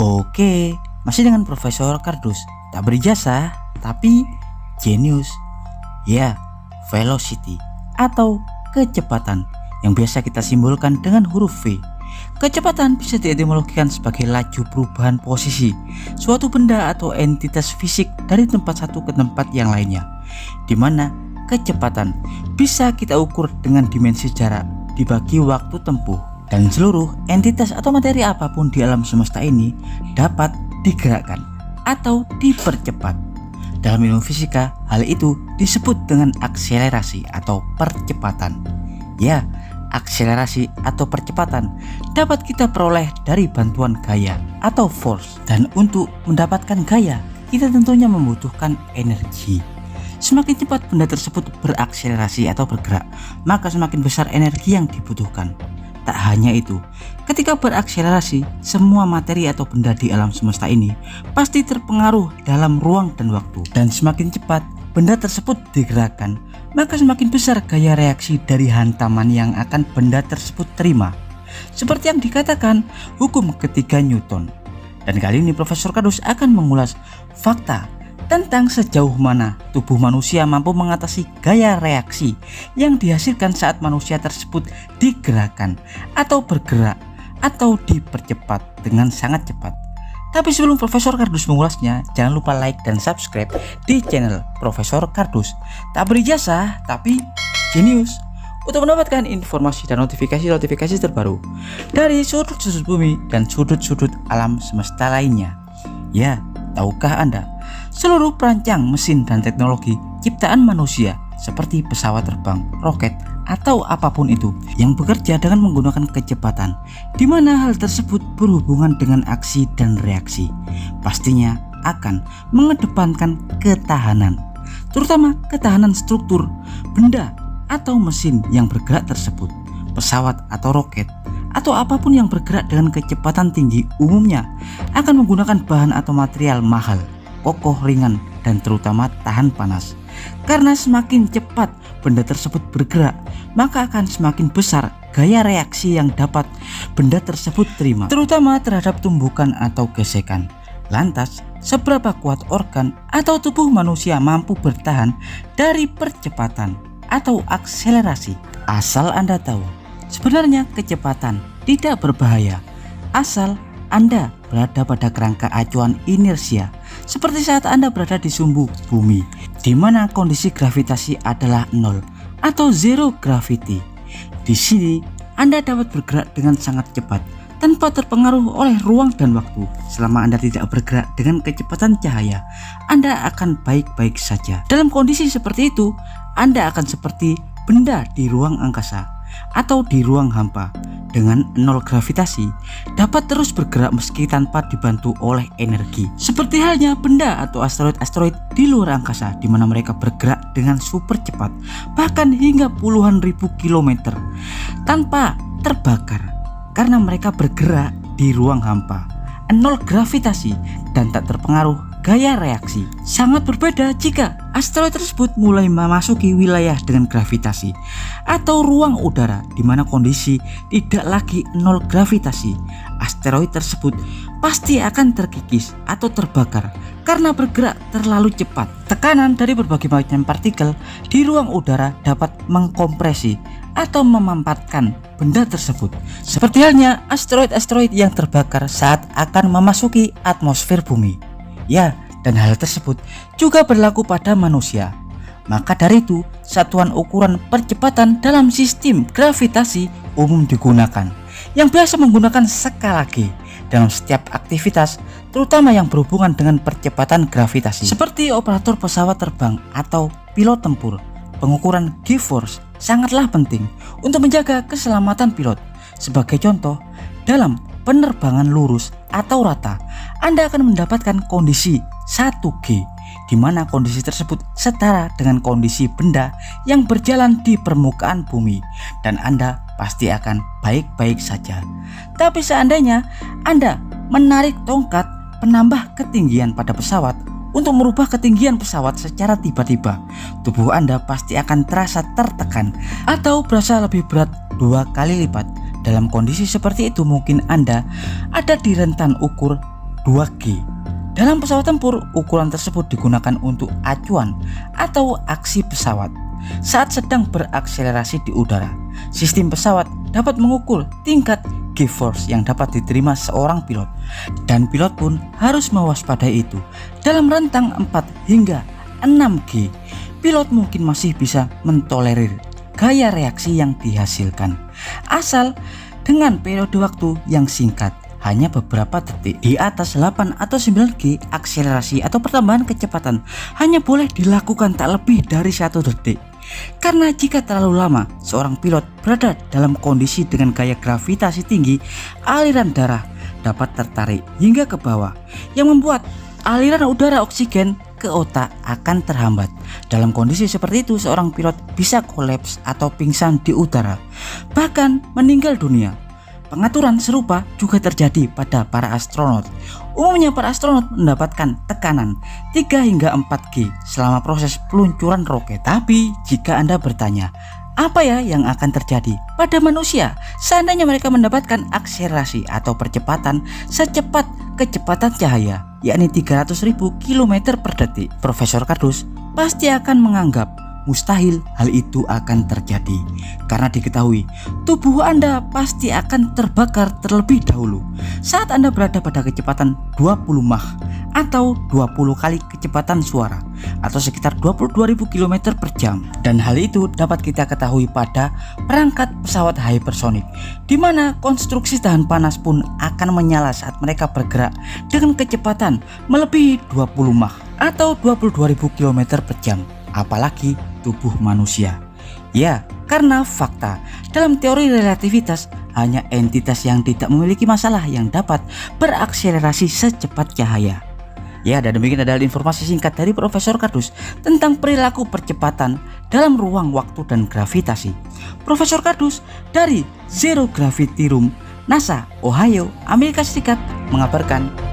Oke, masih dengan Profesor Kardus. Tak berijazah, tapi jenius. Ya, velocity atau kecepatan yang biasa kita simbolkan dengan huruf V. Kecepatan bisa dietimologikan sebagai laju perubahan posisi suatu benda atau entitas fisik dari tempat satu ke tempat yang lainnya, di mana kecepatan bisa kita ukur dengan dimensi jarak dibagi waktu tempuh, dan seluruh entitas atau materi apapun di alam semesta ini dapat digerakkan atau dipercepat. Dalam ilmu fisika, hal itu disebut dengan akselerasi atau percepatan. Ya, akselerasi atau percepatan dapat kita peroleh dari bantuan gaya atau force. Dan untuk mendapatkan gaya, kita tentunya membutuhkan energi. Semakin cepat benda tersebut berakselerasi atau bergerak, maka semakin besar energi yang dibutuhkan. Tak hanya itu, ketika berakselerasi, semua materi atau benda di alam semesta ini pasti terpengaruh dalam ruang dan waktu. Dan semakin cepat benda tersebut digerakkan, maka semakin besar gaya reaksi dari hantaman yang akan benda tersebut terima. Seperti yang dikatakan hukum ketiga Newton. Dan kali ini Profesor Kardus akan mengulas fakta tentang sejauh mana tubuh manusia mampu mengatasi gaya reaksi yang dihasilkan saat manusia tersebut digerakkan atau bergerak atau dipercepat dengan sangat cepat. Tapi sebelum Profesor Kardus mengulasnya, jangan lupa like dan subscribe di channel Profesor Kardus. Tak berijazah tapi jenius, untuk mendapatkan informasi dan notifikasi terbaru dari sudut-sudut bumi dan sudut-sudut alam semesta lainnya. Ya, tahukah Anda, seluruh perancang mesin dan teknologi ciptaan manusia seperti pesawat terbang, roket, atau apapun itu yang bekerja dengan menggunakan kecepatan, di mana hal tersebut berhubungan dengan aksi dan reaksi, pastinya akan mengedepankan ketahanan, terutama ketahanan struktur, benda atau mesin yang bergerak tersebut. Pesawat atau roket atau apapun yang bergerak dengan kecepatan tinggi umumnya akan menggunakan bahan atau material mahal, kokoh, ringan, dan terutama tahan panas. Karena semakin cepat benda tersebut bergerak, maka akan semakin besar gaya reaksi yang dapat benda tersebut terima, terutama terhadap tumbukan atau gesekan. Lantas, seberapa kuat organ atau tubuh manusia mampu bertahan dari percepatan atau akselerasi? Asal Anda tahu, sebenarnya kecepatan tidak berbahaya asal Anda berada pada kerangka acuan inersia, seperti saat Anda berada di sumbu bumi, di mana kondisi gravitasi adalah nol atau zero gravity. Di sini Anda dapat bergerak dengan sangat cepat tanpa terpengaruh oleh ruang dan waktu. Selama Anda tidak bergerak dengan kecepatan cahaya, Anda akan baik-baik saja. Dalam kondisi seperti itu, Anda akan seperti benda di ruang angkasa atau di ruang hampa dengan nol gravitasi, dapat terus bergerak meski tanpa dibantu oleh energi. Seperti halnya benda atau asteroid di luar angkasa, di mana mereka bergerak dengan super cepat, bahkan hingga puluhan ribu kilometer tanpa terbakar karena mereka bergerak di ruang hampa, nol gravitasi dan tak terpengaruh gaya reaksi. Sangat berbeda jika asteroid tersebut mulai memasuki wilayah dengan gravitasi atau ruang udara, di mana kondisi tidak lagi nol gravitasi. Asteroid tersebut pasti akan terkikis atau terbakar karena bergerak terlalu cepat. Tekanan dari berbagai macam partikel di ruang udara dapat mengkompresi atau memampatkan benda tersebut, seperti halnya asteroid-asteroid yang terbakar saat akan memasuki atmosfer bumi. Ya, dan hal tersebut juga berlaku pada manusia. Maka dari itu, satuan ukuran percepatan dalam sistem gravitasi umum digunakan, yang biasa menggunakan skala G dalam setiap aktivitas, terutama yang berhubungan dengan percepatan gravitasi, seperti operator pesawat terbang atau pilot tempur. Pengukuran G-force sangatlah penting untuk menjaga keselamatan pilot. Sebagai contoh, dalam penerbangan lurus atau rata, Anda akan mendapatkan kondisi 1G, di mana kondisi tersebut setara dengan kondisi benda yang berjalan di permukaan bumi, dan Anda pasti akan baik-baik saja. Tapi seandainya Anda menarik tongkat penambah ketinggian pada pesawat untuk merubah ketinggian pesawat secara tiba-tiba, tubuh Anda pasti akan terasa tertekan atau berasa lebih berat 2 kali lipat. Dalam kondisi seperti itu, mungkin Anda ada di rentan ukur 2G. Dalam pesawat tempur, ukuran tersebut digunakan untuk acuan atau aksi pesawat saat sedang berakselerasi di udara. Sistem pesawat dapat mengukur tingkat G-force yang dapat diterima seorang pilot, dan pilot pun harus mewaspadai itu. Dalam rentang 4 hingga 6G, pilot mungkin masih bisa mentolerir gaya reaksi yang dihasilkan, asal dengan periode waktu yang singkat, hanya beberapa detik. Di atas 8 atau 9G, akselerasi atau pertambahan kecepatan hanya boleh dilakukan tak lebih dari 1 detik. Karena jika terlalu lama seorang pilot berada dalam kondisi dengan gaya gravitasi tinggi, aliran darah dapat tertarik hingga ke bawah, yang membuat aliran udara oksigen ke otak akan terhambat. Dalam kondisi seperti itu, seorang pilot bisa kolaps atau pingsan di udara, bahkan meninggal dunia. Pengaturan serupa juga terjadi pada para astronot. Umumnya para astronot mendapatkan tekanan 3 hingga 4G selama proses peluncuran roket. Tapi jika Anda bertanya, apa ya yang akan terjadi pada manusia seandainya mereka mendapatkan akselerasi atau percepatan secepat kecepatan cahaya, yakni 300.000 km per detik? Profesor Kardus pasti akan menganggap mustahil hal itu akan terjadi, karena diketahui tubuh Anda pasti akan terbakar terlebih dahulu saat Anda berada pada kecepatan 20 Mach atau 20 kali kecepatan suara atau sekitar 22.000 km per jam. Dan hal itu dapat kita ketahui pada perangkat pesawat hypersonic, di mana konstruksi tahan panas pun akan menyala saat mereka bergerak dengan kecepatan melebihi 20 Mach atau 22.000 km per jam. Apalagi tubuh manusia. Ya, karena fakta dalam teori relativitas, hanya entitas yang tidak memiliki masalah yang dapat berakselerasi secepat cahaya. Ya, dan demikian adalah informasi singkat dari Profesor Kardus tentang perilaku percepatan dalam ruang waktu dan gravitasi. Profesor Kardus dari Zero Gravity Room, NASA, Ohio, Amerika Serikat mengabarkan.